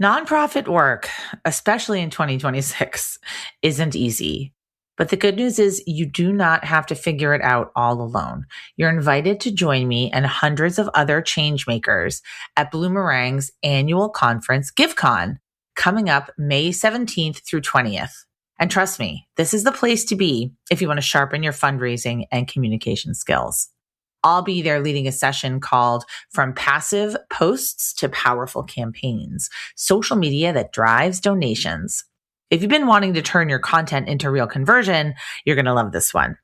Nonprofit work, especially in 2026, isn't easy. But the good news is you do not have to figure it out all alone. You're invited to join me and hundreds of other change makers at Bloomerang's annual conference, GiveCon, coming up May 17th through 20th. And trust me, this is the place to be if you want to sharpen your fundraising and communication skills. I'll be there leading a session called From Passive Posts to Powerful Campaigns, Social Media That Drives Donations. If you've been wanting to turn your content into real conversion, you're going to love this one.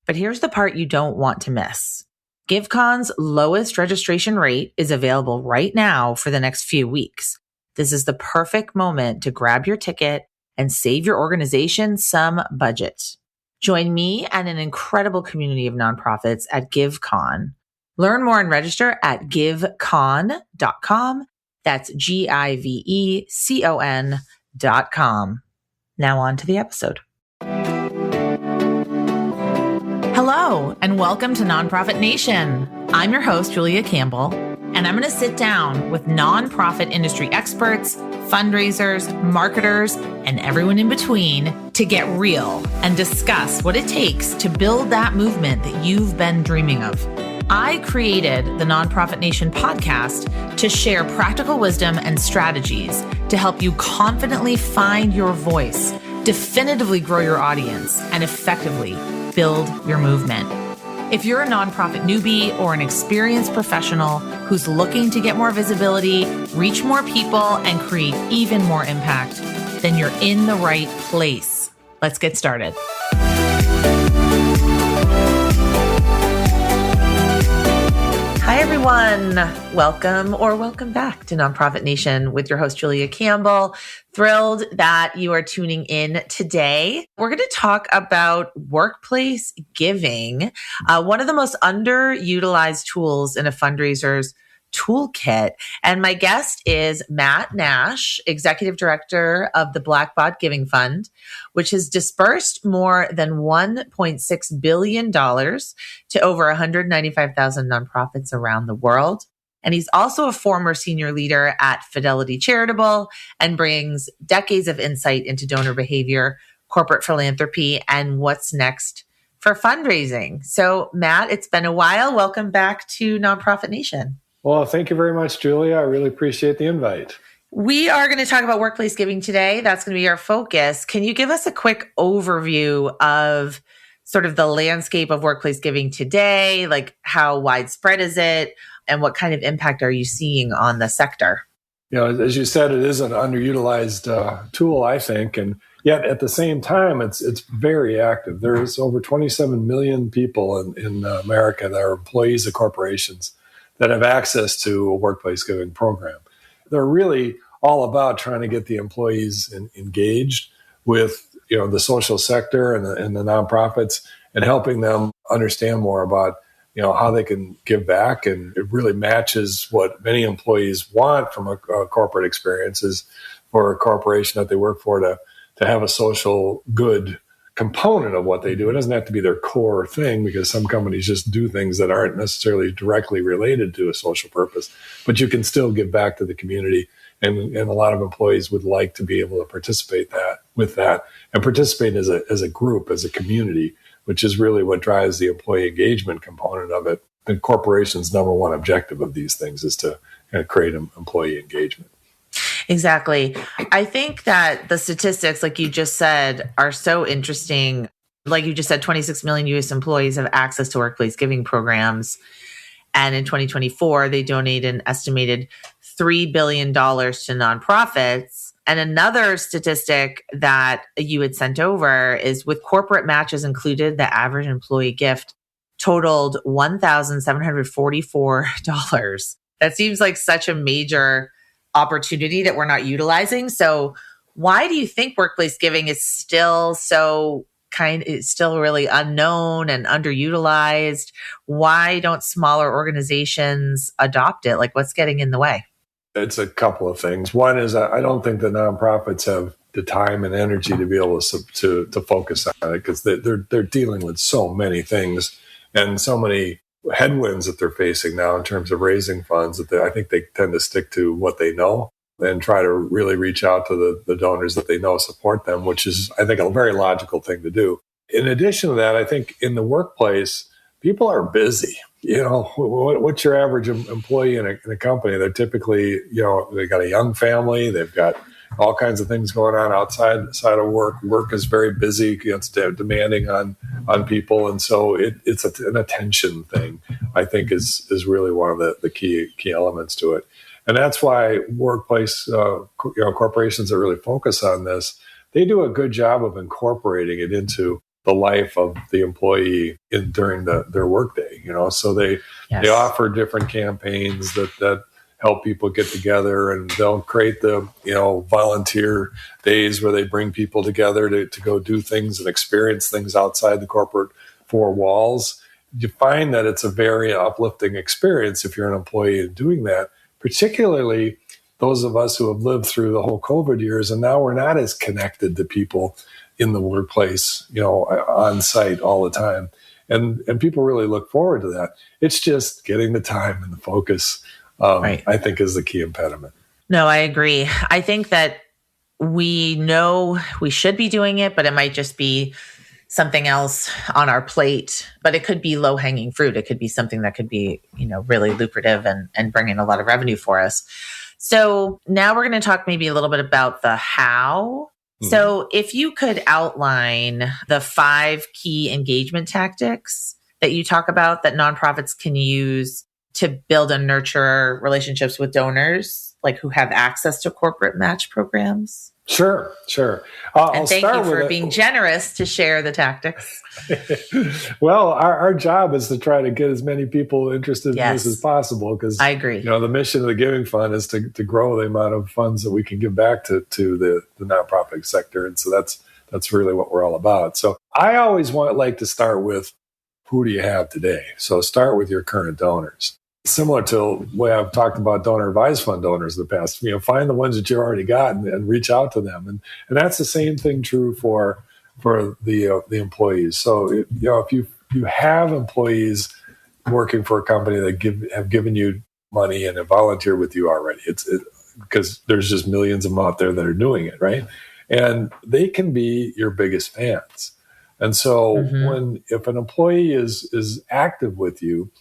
But here's the part you don't want to miss. GiveCon's lowest registration rate is available right now for the next few weeks. This is the perfect moment to grab your ticket and save your organization some budget. Join me and an incredible community of nonprofits at GiveCon. Learn more and register at givecon.com. That's GIVECON.com. Now on to the episode. Hello, and welcome to Nonprofit Nation. I'm your host, Julia Campbell, and I'm going to sit down with nonprofit industry experts, fundraisers, marketers, and everyone in between to get real and discuss what it takes to build that movement that you've been dreaming of. I created the Nonprofit Nation podcast to share practical wisdom and strategies to help you confidently find your voice, definitively grow your audience, and effectively build your movement. If you're a nonprofit newbie or an experienced professional who's looking to get more visibility, reach more people, and create even more impact, then you're in the right place. Let's get started. Hi, everyone. Welcome back to Nonprofit Nation with your host, Julia Campbell. Thrilled that you are tuning in today. We're going to talk about workplace giving, one of the most underutilized tools in a fundraiser's toolkit. And my guest is Matt Nash, Executive Director of the Blackbaud Giving Fund, which has disbursed more than $1.6 billion to over 195,000 nonprofits around the world. And he's also a former senior leader at Fidelity Charitable and brings decades of insight into donor behavior, corporate philanthropy, and what's next for fundraising. So, Matt, it's been a while. Welcome back to Nonprofit Nation. Well, thank you very much, Julia. I really appreciate the invite. We are going to talk about workplace giving today. That's going to be our focus. Can you give us a quick overview of sort of the landscape of workplace giving today? Like, how widespread is it? And what kind of impact are you seeing on the sector? You know, as you said, it is an underutilized tool, I think. And yet at the same time, it's very active. There's over 27 million people in America that are employees of corporations that have access to a workplace giving program. They're really all about trying to get the employees engaged with, you know, the social sector and the nonprofits, and helping them understand more about, you know, how they can give back. And it really matches what many employees want from a corporate experience, is for a corporation that they work for to have a social good component of what they do. It doesn't have to be their core thing, because some companies just do things that aren't necessarily directly related to a social purpose, but you can still give back to the community. And a lot of employees would like to be able to participate with that and participate as a group, as a community, which is really what drives the employee engagement component of it. The corporation's number one objective of these things is to kind of create employee engagement. Exactly. I think that the statistics, like you just said, are so interesting. Like you just said, 26 million U.S. employees have access to workplace giving programs. And in 2024, they donated an estimated $3 billion to nonprofits. And another statistic that you had sent over is, with corporate matches included, the average employee gift totaled $1,744. That seems like such a major opportunity that we're not utilizing. So why do you think workplace giving is still it's still really unknown and underutilized? Why don't smaller organizations adopt it? Like, what's getting in the way? It's a couple of things. One is, I don't think the nonprofits have the time and energy to be able to focus on it, because they're dealing with so many things and so many headwinds that they're facing now in terms of raising funds, that I think they tend to stick to what they know. and try to really reach out to the donors that they know support them, which is, I think, a very logical thing to do. In addition to that, I think in the workplace, people are busy. What's your average employee in a company? They're typically, they got a young family. They've got all kinds of things going on outside of work. Work is very busy. It's demanding on people. And so it's an attention thing, I think, is really one of the key elements to it. And that's why workplace corporations that really focus on this, they do a good job of incorporating it into the life of the employee during their workday. So they offer different campaigns that help people get together, and they'll create the volunteer days where they bring people together to go do things and experience things outside the corporate four walls. You find that it's a very uplifting experience if you're an employee doing that, particularly those of us who have lived through the whole COVID years, and now we're not as connected to people in the workplace, on site all the time. And people really look forward to that. It's just getting the time and the focus, right, I think, is the key impediment. No, I agree. I think that we know we should be doing it, but it might just be something else on our plate. But it could be low-hanging fruit. It could be something that could be, really lucrative and bring in a lot of revenue for us. So now we're going to talk maybe a little bit about the how. Mm-hmm. So if you could outline the 5 key engagement tactics that you talk about that nonprofits can use to build and nurture relationships with donors, like who have access to corporate match programs. Sure. And thank you for being generous to share the tactics. Well, our job is to try to get as many people interested in this as possible, because I agree. The mission of the Giving Fund is to grow the amount of funds that we can give back to the nonprofit sector, and so that's really what we're all about. So I always like to start with, who do you have today? So start with your current donors. Similar to the way I've talked about donor advised fund donors in the past, find the ones that you already got and reach out to them. And that's the same thing true for the employees. So, if you have employees working for a company that have given you money and have volunteered with you already, because there's just millions of them out there that are doing it, right? And they can be your biggest fans. And so if an employee is active with you,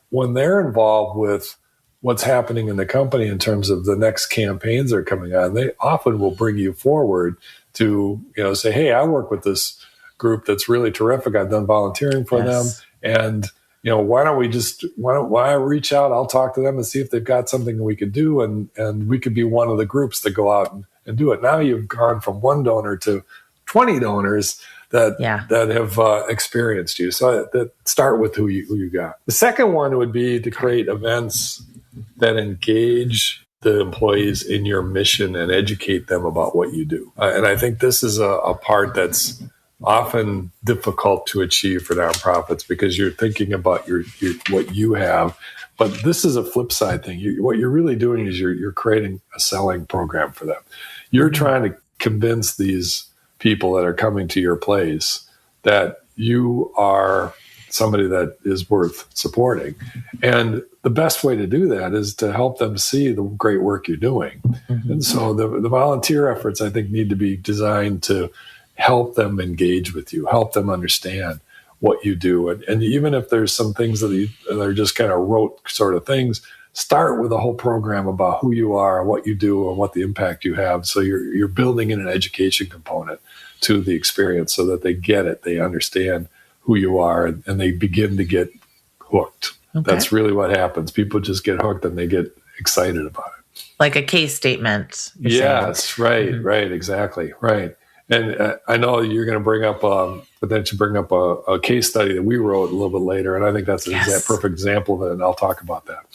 when they're involved with what's happening in the company in terms of the next campaigns that are coming on, they often will bring you forward to, say, hey, I work with this group that's really terrific. I've done volunteering for them. And, why don't I reach out? I'll talk to them and see if they've got something that we could do. And we could be one of the groups that go out and do it. Now you've gone from one donor to 20 donors that have experienced you. So that start with who you got. The second one would be to create events that engage the employees in your mission and educate them about what you do. And I think this is a part that's often difficult to achieve for nonprofits, because you're thinking about your what you have. But this is a flip side thing. What you're really doing is you're creating a selling program for them. You're trying to convince these people that are coming to your place that you are somebody that is worth supporting. And the best way to do that is to help them see the great work you're doing. And so the volunteer efforts, I think, need to be designed to help them engage with you, help them understand what you do. And even if there's some things that are just kind of rote sort of things, start with a whole program about who you are, what you do, and what the impact you have. So you're building in an education component to the experience so that they get it, they understand who you are, and they begin to get hooked. Okay. That's really what happens. People just get hooked and they get excited about it. Like a case statement. Yes, right, exactly, right. And I know you're going to bring up, potentially bring up a case study that we wrote a little bit later, and I think that's a perfect example of it, and I'll talk about that.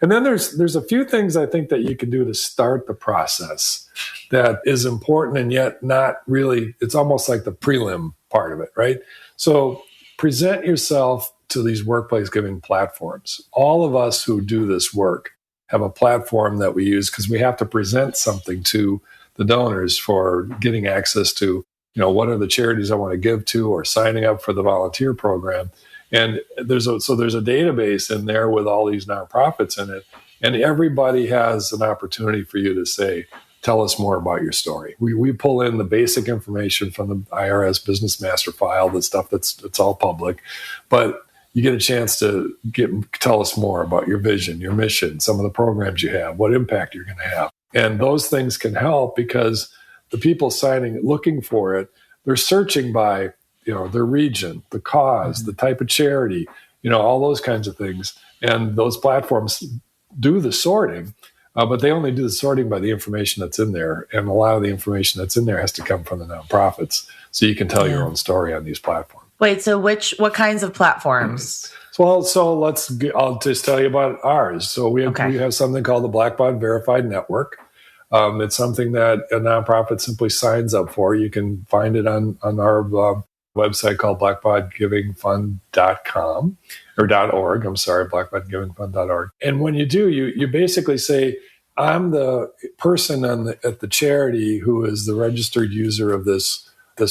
And then there's a few things I think that you can do to start the process that is important, and yet not really, it's almost like the prelim part of it, right? So present yourself to these workplace giving platforms. All of us who do this work have a platform that we use because we have to present something to the donors for getting access to, what are the charities I want to give to, or signing up for the volunteer program. And there's a database in there with all these nonprofits in it. And everybody has an opportunity for you to say, tell us more about your story. We pull in the basic information from the IRS Business Master File, the stuff that's all public, but you get a chance to tell us more about your vision, your mission, some of the programs you have, what impact you're going to have. And those things can help because the people looking for it, they're searching by, their region, the cause, the type of charity, all those kinds of things. And those platforms do the sorting, but they only do the sorting by the information that's in there. And a lot of the information that's in there has to come from the nonprofits. So you can tell your own story on these platforms. Wait, so what kinds of platforms? Well, I'll just tell you about ours. So we have something called the Blackbaud Verified Network. It's something that a nonprofit simply signs up for. You can find it on our website called blackbaudgivingfund.com or .org. I'm sorry, blackbaudgivingfund.org. And when you do, you basically say, I'm the person at the charity who is the registered user of this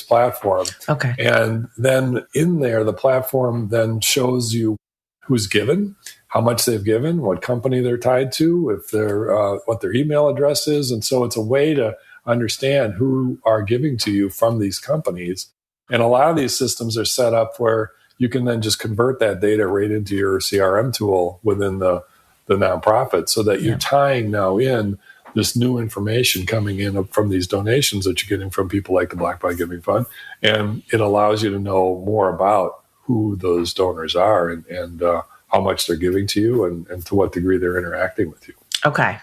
platform. Okay. And then in there, the platform then shows you who's given, how much they've given, what company they're tied to, if they're what their email address is. And so it's a way to understand who are giving to you from these companies. And a lot of these systems are set up where you can then just convert that data right into your CRM tool within the nonprofit so that you're tying now in this new information coming in from these donations that you're getting from people like the Blackbaud Giving Fund. And it allows you to know more about who those donors are and how much they're giving to you and to what degree they're interacting with you. Okay.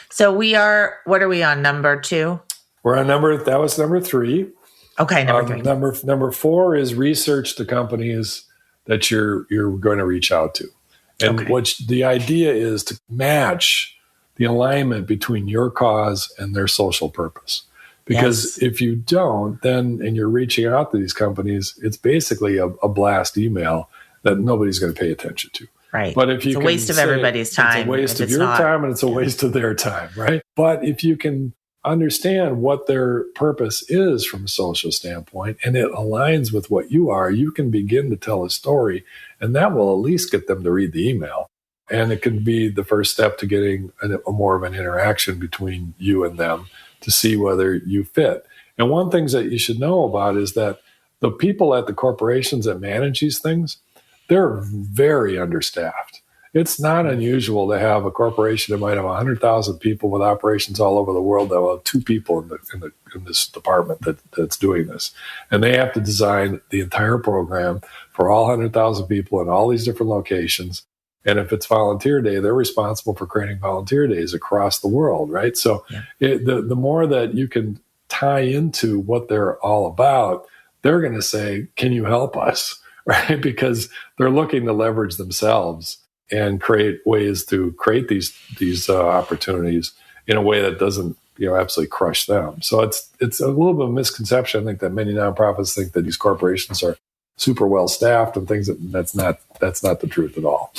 So what are we on, number 2? We're on that was number 3. Okay, number 3. Number 4 is research the companies that you're going to reach out to. And the idea is to match the alignment between your cause and their social purpose. Because if you don't, and you're reaching out to these companies, it's basically a blast email that nobody's going to pay attention to. Right. But if it's a waste of everybody's time. It's a waste of your time and it's a waste of their time, right? But if you can understand what their purpose is from a social standpoint and it aligns with what you are, you can begin to tell a story, and that will at least get them to read the email. And it can be the first step to getting a more of an interaction between you and them to see whether you fit. And one thing that you should know about is that the people at the corporations that manage these things, they're very understaffed. It's not unusual to have a corporation that might have 100,000 people with operations all over the world that will have 2 people in this department that's doing this. And they have to design the entire program for all 100,000 people in all these different locations. And if it's volunteer day, they're responsible for creating volunteer days across the world, right? So the more that you can tie into what they're all about, they're going to say, can you help us, right? Because they're looking to leverage themselves and create ways to create these opportunities in a way that doesn't absolutely crush them. So it's a little bit of a misconception. I think that many nonprofits think that these corporations are super well staffed and things that's not the truth at all.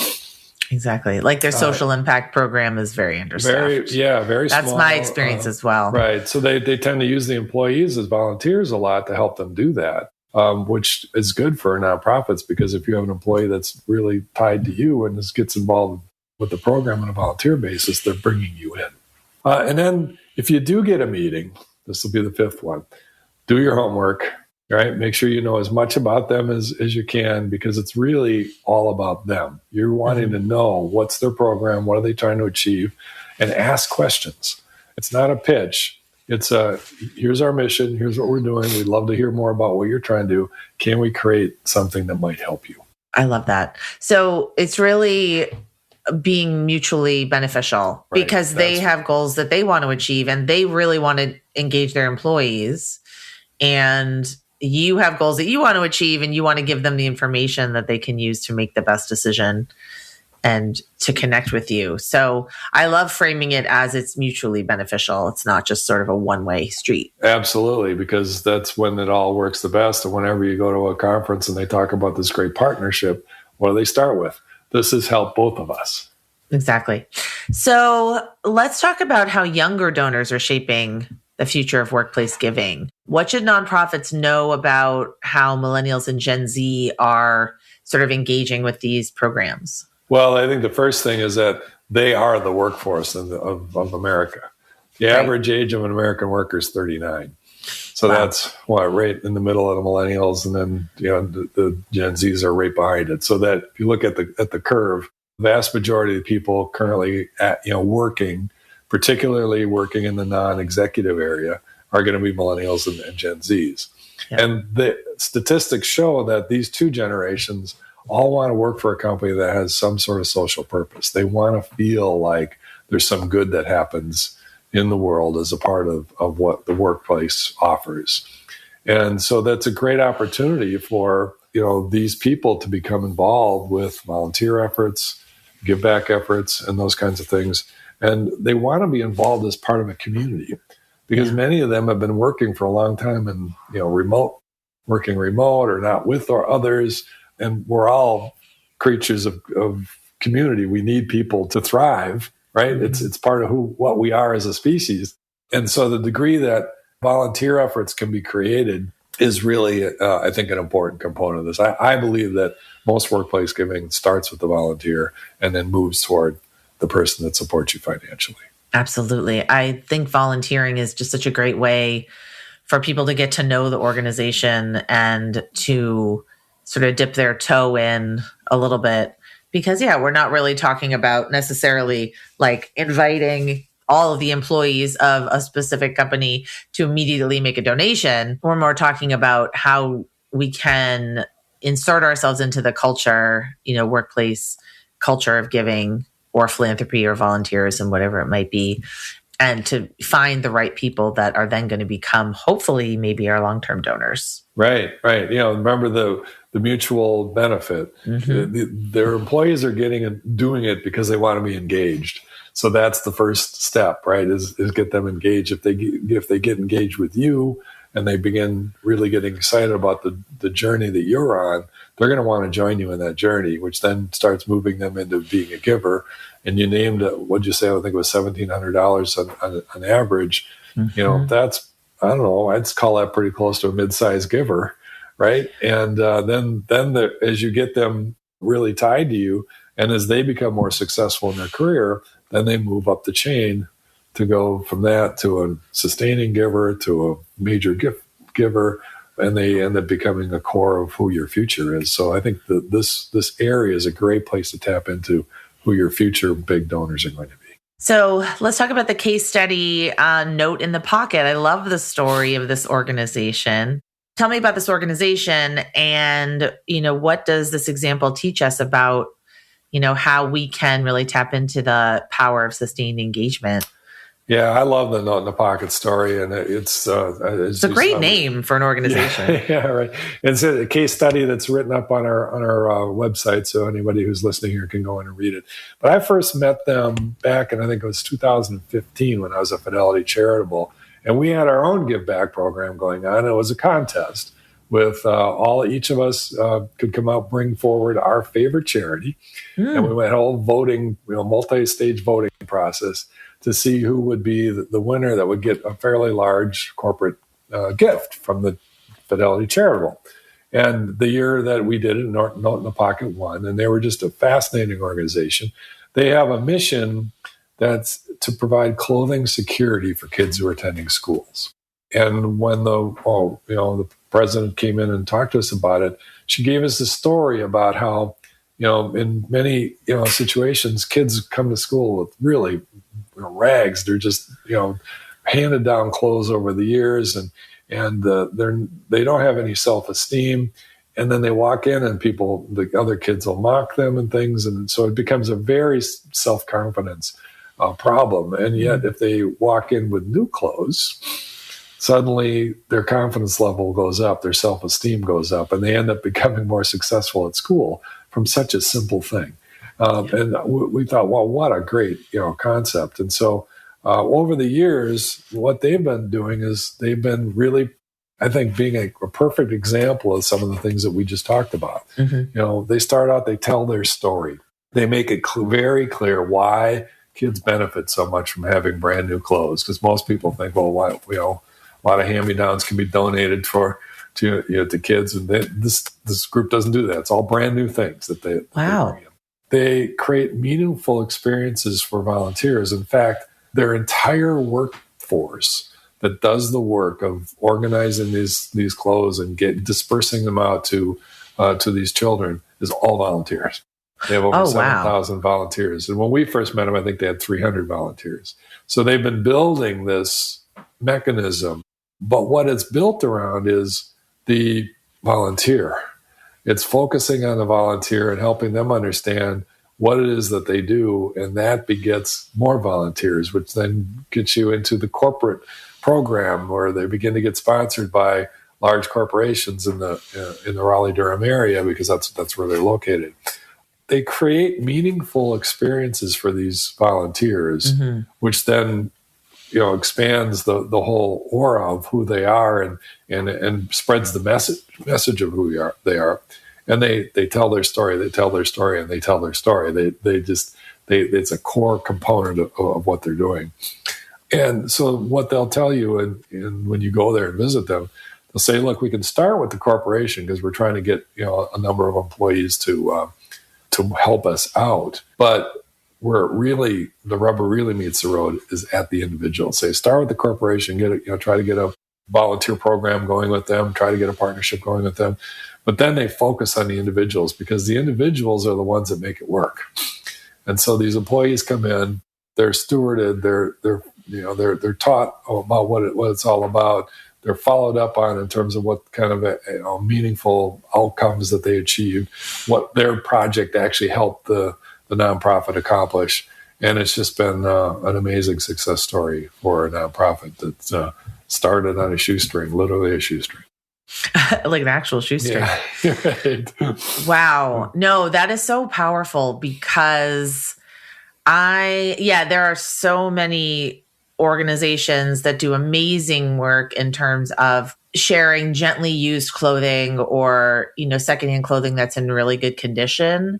Exactly. Like their social impact program is very understaffed. Very That's small. my experience as well. Right. So they tend to use the employees as volunteers a lot to help them do that, which is good for nonprofits because if you have an employee that's really tied to you and gets involved with the program on a volunteer basis, they're bringing you in. And then if you do get a meeting, this will be the 5th one, do your homework. Right? Make sure you know as much about them as you can because it's really all about them. You're wanting to know what's their program, what are they trying to achieve, and ask questions. It's not a pitch. It's here's our mission, here's what we're doing. We'd love to hear more about what you're trying to do. Can we create something that might help you? I love that. So it's really being mutually beneficial because they have goals that they want to achieve and they really want to engage their employees. And you have goals that you want to achieve and you want to give them the information that they can use to make the best decision and to connect with you. So I love framing it as it's mutually beneficial. It's not just sort of a one-way street. Absolutely, because that's when it all works the best. And whenever you go to a conference and they talk about this great partnership, what do they start with? This has helped both of us. Exactly. So let's talk about how younger donors are shaping the future of workplace giving. What should nonprofits know about how millennials and Gen Z are sort of engaging with these programs? Well, I think the first thing is that they are the workforce of America. The average age of an American worker is 39. So that's right in the middle of the millennials, and then the Gen Zs are right behind it. So that if you look at the curve, the vast majority of the people currently working, particularly working in the non-executive area, are going to be millennials and Gen Zs. Yeah. And the statistics show that these two generations all want to work for a company that has some sort of social purpose. They want to feel like there's some good that happens in the world as a part of what the workplace offers. And so that's a great opportunity for, these people to become involved with volunteer efforts, give back efforts, and those kinds of things. And they want to be involved as part of a community because many of them have been working for a long time and, working remote or not with or others. And we're all creatures of community. We need people to thrive. Right? Mm-hmm. It's part of what we are as a species. And so the degree that volunteer efforts can be created is really, I think, an important component of this. I believe that most workplace giving starts with the volunteer and then moves toward the person that supports you financially. Absolutely. I think volunteering is just such a great way for people to get to know the organization and to sort of dip their toe in a little bit. Because, we're not really talking about necessarily like inviting all of the employees of a specific company to immediately make a donation. We're more talking about how we can insert ourselves into the culture, workplace culture of giving or philanthropy or volunteerism, whatever it might be, and to find the right people that are then going to become, hopefully, maybe our long-term donors. Right. Remember the mutual benefit. Mm-hmm. Their employees are doing it because they want to be engaged. So that's the first step, right? Is get them engaged. If they get engaged with you and they begin really getting excited about the journey that you're on, they're going to want to join you in that journey, which then starts moving them into being a giver. And you named what'd you say? I think it was $1,700 on average. Mm-hmm. That's, I don't know, I'd call that pretty close to a mid-sized giver. Right. And then as you get them really tied to you and as they become more successful in their career, then they move up the chain to go from that to a sustaining giver to a major gift giver. And they end up becoming a core of who your future is. So I think that this area is a great place to tap into who your future big donors are going to be. So let's talk about the case study Note in the Pocket. I love the story of this organization. Tell me about this organization and, what does this example teach us about, how we can really tap into the power of sustained engagement? Yeah, I love the Note in the Pocket story, and it's a great name for an organization. Yeah, right. It's a case study that's written up on our website, so anybody who's listening here can go in and read it. But I first met them back in, I think it was 2015 when I was at Fidelity Charitable. And we had our own give back program going on. It was a contest with each of us could come out, bring forward our favorite charity. And we went whole voting, multi-stage voting process to see who would be the winner that would get a fairly large corporate gift from the Fidelity Charitable. And the year that we did it, Note in the Pocket won. And they were just a fascinating organization. They have a mission that's to provide clothing security for kids who are attending schools. And when the president came in and talked to us about it, she gave us a story about how, in many, situations, kids come to school with really rags. They're just, handed down clothes over the years and they don't have any self-esteem. And then they walk in and the other kids will mock them and things. And so it becomes a very self-confidence problem. And yet if they walk in with new clothes, suddenly their confidence level goes up, their self-esteem goes up, and they end up becoming more successful at school from such a simple thing. And we thought, well, what a great concept. And so over the years, what they've been doing is they've been really, I think, being a perfect example of some of the things that we just talked about. Mm-hmm. They start out, they tell their story. They make it very clear why kids benefit so much from having brand new clothes, because most people think, well, why, a lot of hand-me-downs can be donated to kids, and this group doesn't do that. It's all brand new things that they bring in. They create meaningful experiences for volunteers. In fact, their entire workforce that does the work of organizing these clothes and dispersing them out to these children is all volunteers. They have over 7,000 volunteers. And when we first met them, I think they had 300 volunteers. So they've been building this mechanism. But what it's built around is the volunteer. It's focusing on the volunteer and helping them understand what it is that they do. And that begets more volunteers, which then gets you into the corporate program where they begin to get sponsored by large corporations in the Raleigh-Durham area, because that's where they're located. They create meaningful experiences for these volunteers, which then expands the whole aura of who they are and spreads the message of who they are. And they tell their story, and they tell their story. It's a core component of what they're doing. And so what they'll tell you, and when you go there and visit them, they'll say, look, we can start with the corporation because we're trying to get a number of employees to help us out. But where the rubber really meets the road is at the individual. Say, start with the corporation, try to get a volunteer program going with them, try to get a partnership going with them. But then they focus on the individuals, because the individuals are the ones that make it work. And so these employees come in, they're stewarded, they're taught about what it's all about. They're followed up on in terms of what kind of meaningful outcomes that they achieved, what their project actually helped the nonprofit accomplish. And it's just been an amazing success story for a nonprofit that started on a shoestring, literally a shoestring. Like an actual shoestring. Yeah, right. Wow. No, that is so powerful, because there are so many organizations that do amazing work in terms of sharing gently used clothing or, secondhand clothing that's in really good condition.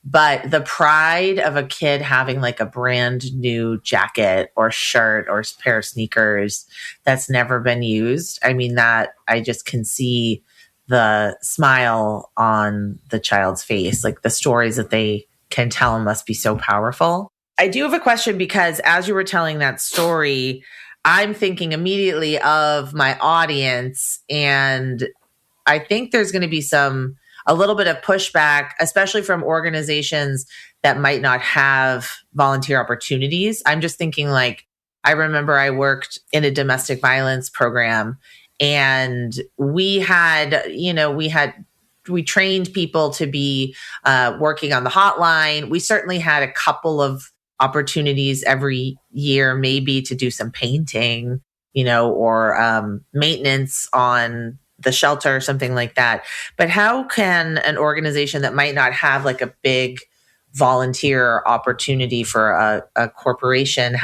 But the pride of a kid having like a brand new jacket or shirt or pair of sneakers that's never been used, that I just can see the smile on the child's face. Like the stories that they can tell must be so powerful. I do have a question, because as you were telling that story, I'm thinking immediately of my audience, and I think there's going to be a little bit of pushback, especially from organizations that might not have volunteer opportunities. I'm just thinking, like, I remember I worked in a domestic violence program, and we trained people to be working on the hotline. We certainly had a couple of opportunities every year, maybe to do some painting, or maintenance on the shelter or something like that. But how can an organization that might not have like a big volunteer opportunity for a corporation,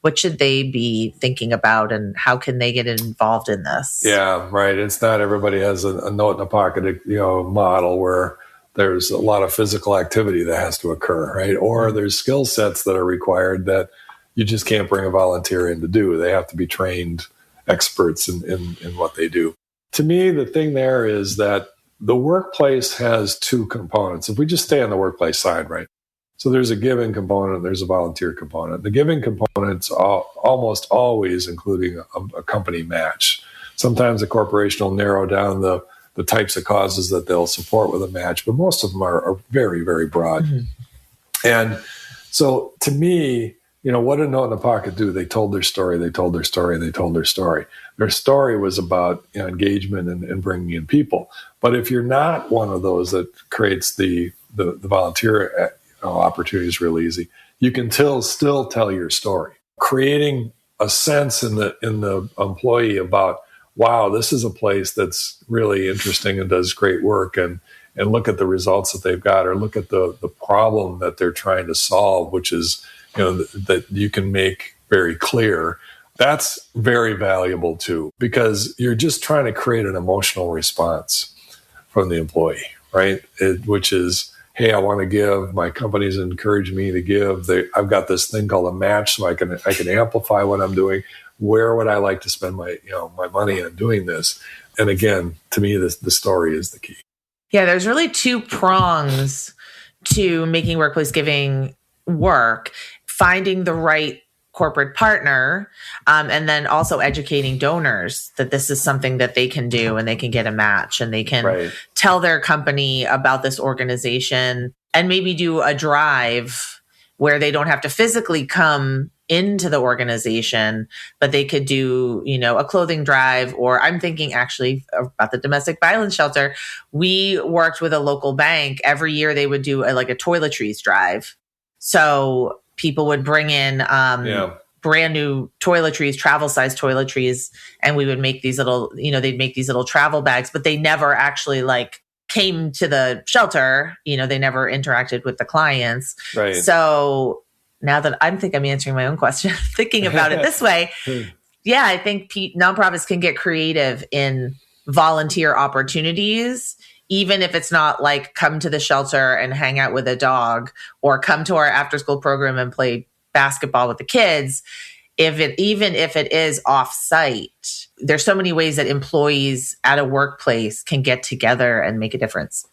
what should they be thinking about, and how can they get involved in this? Yeah, right. It's not everybody has a note in the pocket, model where there's a lot of physical activity that has to occur, right? Or there's skill sets that are required that you just can't bring a volunteer in to do. They have to be trained experts in what they do. To me, the thing there is that the workplace has two components. If we just stay on the workplace side, right? So there's a giving component, there's a volunteer component. The giving component's almost always including a company match. Sometimes a corporation will narrow down the types of causes that they'll support with a match, but most of them are very, very broad. Mm-hmm. And so to me, what did Note in the Pocket do? They told their story, they told their story, they told their story. Their story was about engagement and bringing in people. But if you're not one of those that creates the volunteer opportunities real easy, you can still tell your story. Creating a sense in the employee about, wow, this is a place that's really interesting and does great work, and look at the results that they've got, or look at the problem that they're trying to solve, which is, that you can make very clear. That's very valuable too, because you're just trying to create an emotional response from the employee, right? Which is, hey, I want to give. My company's encouraged me to give. I've got this thing called a match, so I can amplify what I'm doing. Where would I like to spend my money on doing this? And again, to me, the story is the key. Yeah, there's really two prongs to making workplace giving work, finding the right corporate partner, and then also educating donors that this is something that they can do and they can get a match and they can tell their company about this organization and maybe do a drive where they don't have to physically come into the organization, but they could do, a clothing drive. Or I'm thinking actually about the domestic violence shelter. We worked with a local bank. Every year they would do a toiletries drive. So people would bring in brand new toiletries, travel size toiletries, and we would make these little, they'd make these little travel bags, but they never actually came to the shelter. They never interacted with the clients. Right. So now that I'm answering my own question, thinking about it this way, I think nonprofits can get creative in volunteer opportunities, even if it's not come to the shelter and hang out with a dog or come to our after school program and play basketball with the kids. Even if it is off site, there's so many ways that employees at a workplace can get together and make a difference.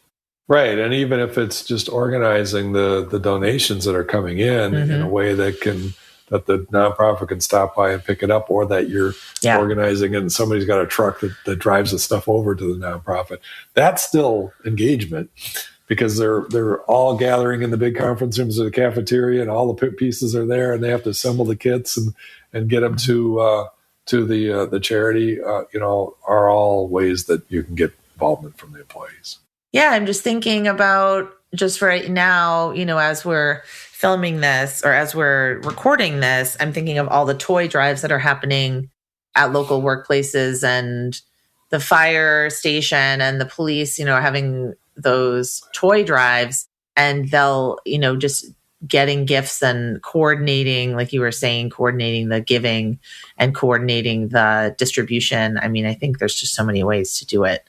Right. And even if it's just organizing the donations that are coming in a way that the nonprofit can stop by and pick it up, or that you're organizing and somebody's got a truck that drives the stuff over to the nonprofit, that's still engagement, because they're all gathering in the big conference rooms of the cafeteria and all the pieces are there and they have to assemble the kits and get them to the charity, are all ways that you can get involvement from the employees. Yeah, I'm just thinking about just right now, as we're filming this or as we're recording this, I'm thinking of all the toy drives that are happening at local workplaces and the fire station and the police, having those toy drives, and they'll, just getting gifts and coordinating, like you were saying, coordinating the giving and coordinating the distribution. I think there's just so many ways to do it.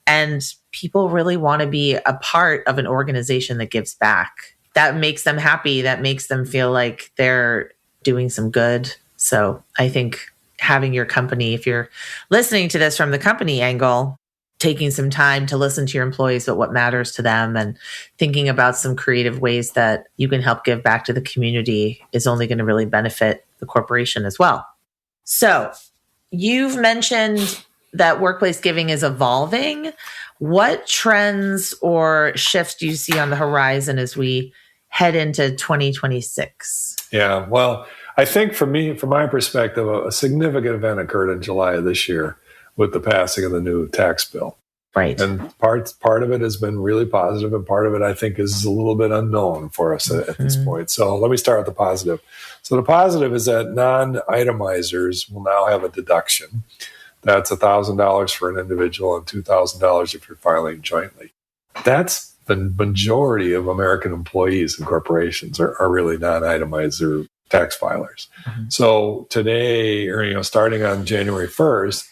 And people really want to be a part of an organization that gives back. That makes them happy. That makes them feel like they're doing some good. So I think having your company, if you're listening to this from the company angle, taking some time to listen to your employees about what matters to them and thinking about some creative ways that you can help give back to the community is only going to really benefit the corporation as well. So you've mentioned that workplace giving is evolving. What trends or shifts do you see on the horizon as we head into 2026? Yeah, well, I think from my perspective, a significant event occurred in July of this year with the passing of the new tax bill. Right. And part of it has been really positive, and part of it I think is a little bit unknown for us at this point. So let me start with the positive. So the positive is that non-itemizers will now have a deduction. That's $1,000 for an individual and $2,000 if you're filing jointly. That's the majority of American employees and corporations are really non-itemizer tax filers. So today, or starting on January 1st,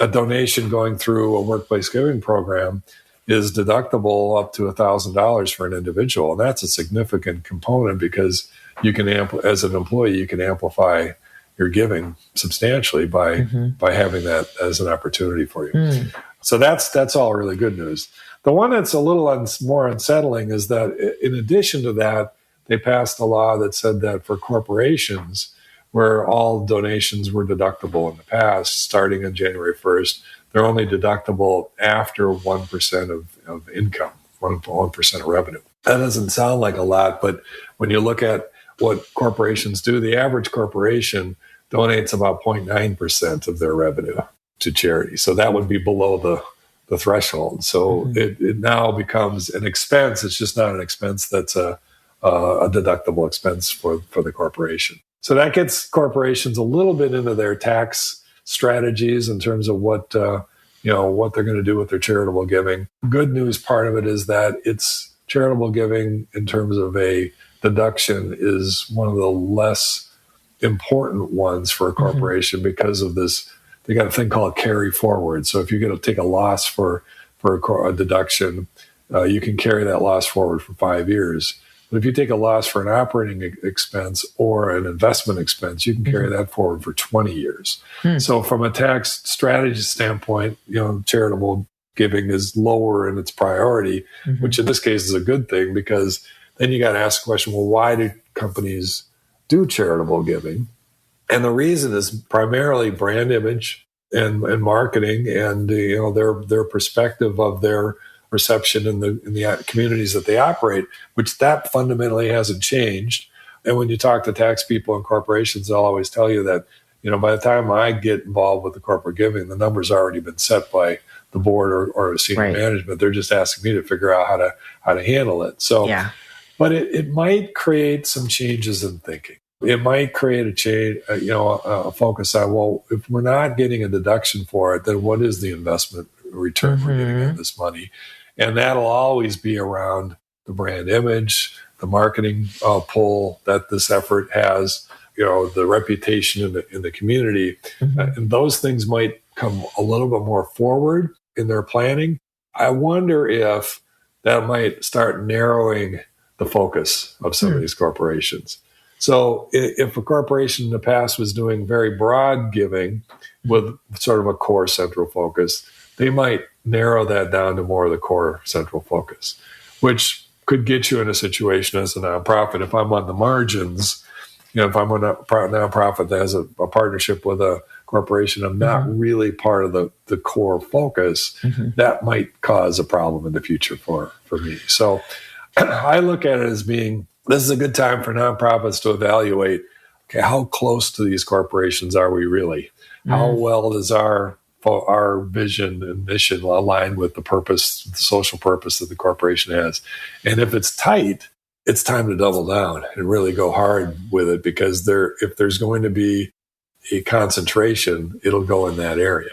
a donation going through a workplace giving program is deductible up to $1,000 for an individual, and that's a significant component because you can, as an employee, you can amplify your giving substantially by having that as an opportunity for you. So that's all really good news. The one that's a little more unsettling is that in addition to that, they passed a law that said that for corporations, where all donations were deductible in the past, starting on January 1st, they're only deductible after 1% of income, 1% of revenue. That doesn't sound like a lot, but when you look at what corporations do, the average corporation donates about 0.9% of their revenue to charity. So that would be below the threshold. So it now becomes an expense. It's just not an expense that's a deductible expense for the corporation. So that gets corporations a little bit into their tax strategies in terms of what they're going to do with their charitable giving. Good news part of it is that it's charitable giving in terms of a deduction is one of the less important ones for a corporation because of this. They got a thing called carry forward. So if you're going to take a loss for a deduction, you can carry that loss forward for 5 years. But if you take a loss for an operating expense or an investment expense, you can carry that forward for 20 years. So from a tax strategy standpoint, charitable giving is lower in its priority, which in this case is a good thing because then you got to ask the question, well, why do companies do charitable giving? And the reason is primarily brand image and marketing, and their perspective of their perception in the communities that they operate, which that fundamentally hasn't changed. And when you talk to tax people and corporations, they'll always tell you that, by the time I get involved with the corporate giving, the number's already been set by the board or senior management. They're just asking me to figure out how to handle it. So, but it might create some changes in thinking. It might create a change, a focus on, well, if we're not getting a deduction for it, then what is the investment return we're getting on this money? And that'll always be around the brand image, the marketing pull that this effort has, the reputation in the community. And those things might come a little bit more forward in their planning. I wonder if that might start narrowing the focus of some of these corporations. So if a corporation in the past was doing very broad giving with sort of a core central focus, they might narrow that down to more of the core central focus, which could get you in a situation as a nonprofit. If I'm on the margins, if I'm a nonprofit that has a partnership with a corporation, I'm not really part of the core focus, that might cause a problem in the future for me. So I look at it as being, this is a good time for nonprofits to evaluate, okay, how close to these corporations are we really? How well does our vision and mission align with the purpose, the social purpose that the corporation has? And if it's tight, it's time to double down and really go hard with it, because if there's going to be a concentration, it'll go in that area.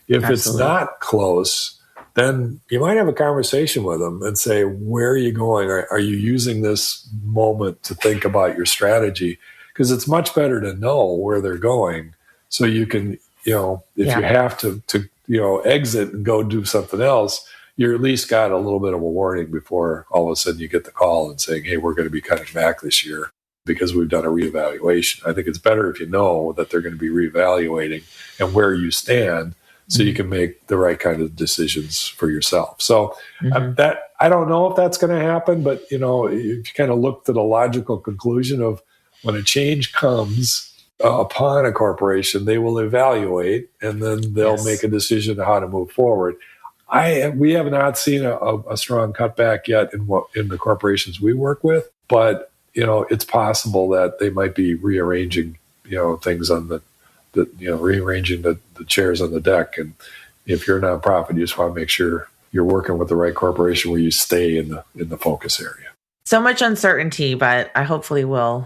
If it's not close, then you might have a conversation with them and say, where are you going? Are you using this moment to think about your strategy? Because it's much better to know where they're going, so you can, if you have to exit and go do something else, you're at least got a little bit of a warning before all of a sudden you get the call and saying, hey, we're going to be cutting back this year because we've done a reevaluation. I think it's better if you know that they're going to be reevaluating and where you stand, so you can make the right kind of decisions for yourself. So that, I don't know if that's going to happen, but if you kind of look to the logical conclusion of when a change comes upon a corporation, they will evaluate and then they'll make a decision on how to move forward. We have not seen a strong cutback yet in the corporations we work with, but it's possible that they might be rearranging things on rearranging the chairs on the deck. And if you're a nonprofit, you just want to make sure you're working with the right corporation where you stay in the focus area. So much uncertainty, but I hopefully will.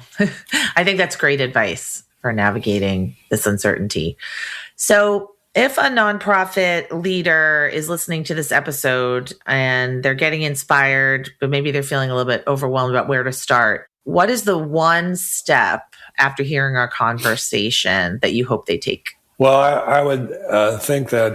I think that's great advice for navigating this uncertainty. So if a nonprofit leader is listening to this episode and they're getting inspired, but maybe they're feeling a little bit overwhelmed about where to start, what is the one step after hearing our conversation that you hope they take? Well, I would think that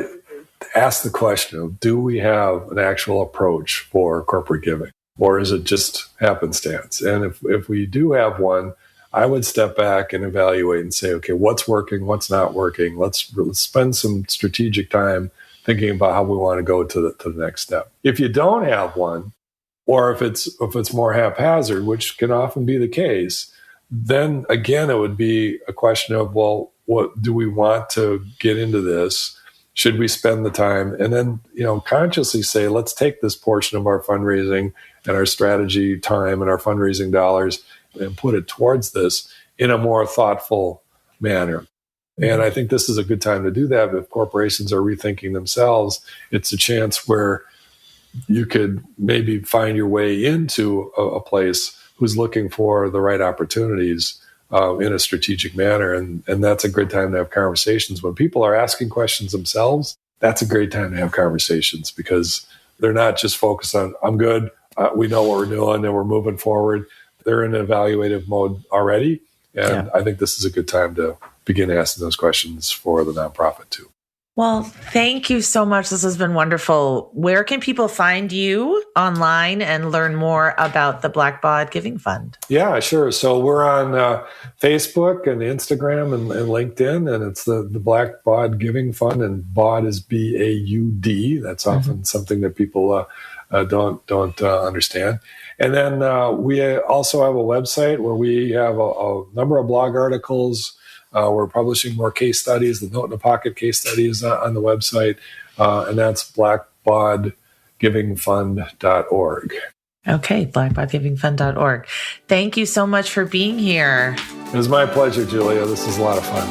ask the question of, do we have an actual approach for corporate giving, or is it just happenstance? And if we do have one, I would step back and evaluate and say, okay, what's working, what's not working? Let's spend some strategic time thinking about how we want to go to the next step. If you don't have one, or if it's more haphazard, which can often be the case, then again, it would be a question of, well, what do we want to get into this? Should we spend the time? And then, consciously say, let's take this portion of our fundraising and our strategy time and our fundraising dollars and put it towards this in a more thoughtful manner. And I think this is a good time to do that. If corporations are rethinking themselves, it's a chance where you could maybe find your way into a place who's looking for the right opportunities in a strategic manner. And that's a good time to have conversations. When people are asking questions themselves, that's a great time to have conversations, because they're not just focused on, I'm good, we know what we're doing, and we're moving forward. They're in an evaluative mode already. And I think this is a good time to begin asking those questions for the nonprofit too. Well, thank you so much. This has been wonderful. Where can people find you online and learn more about the Blackbaud Giving Fund? Yeah, sure. So we're on Facebook and Instagram and LinkedIn, and it's the Blackbaud Giving Fund, and Baud is BAUD. That's often something that people don't understand. And then we also have a website where we have a number of blog articles. We're publishing more case studies, the Note in a Pocket case studies on the website, and that's blackbaudgivingfund.org. Okay, blackbaudgivingfund.org. Thank you so much for being here. It was my pleasure, Julia. This is a lot of fun.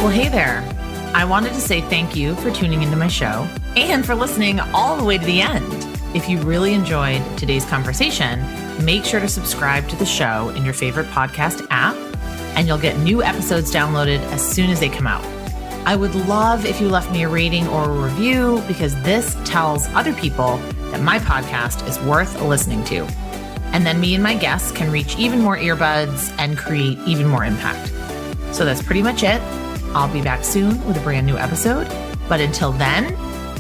Well, hey there. I wanted to say thank you for tuning into my show and for listening all the way to the end. If you really enjoyed today's conversation, make sure to subscribe to the show in your favorite podcast app, and you'll get new episodes downloaded as soon as they come out. I would love if you left me a rating or a review, because this tells other people that my podcast is worth listening to. And then me and my guests can reach even more earbuds and create even more impact. So that's pretty much it. I'll be back soon with a brand new episode. But until then,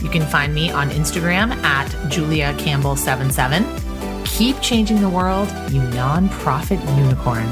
you can find me on Instagram at JuliaCampbell77. Keep changing the world, you nonprofit unicorn.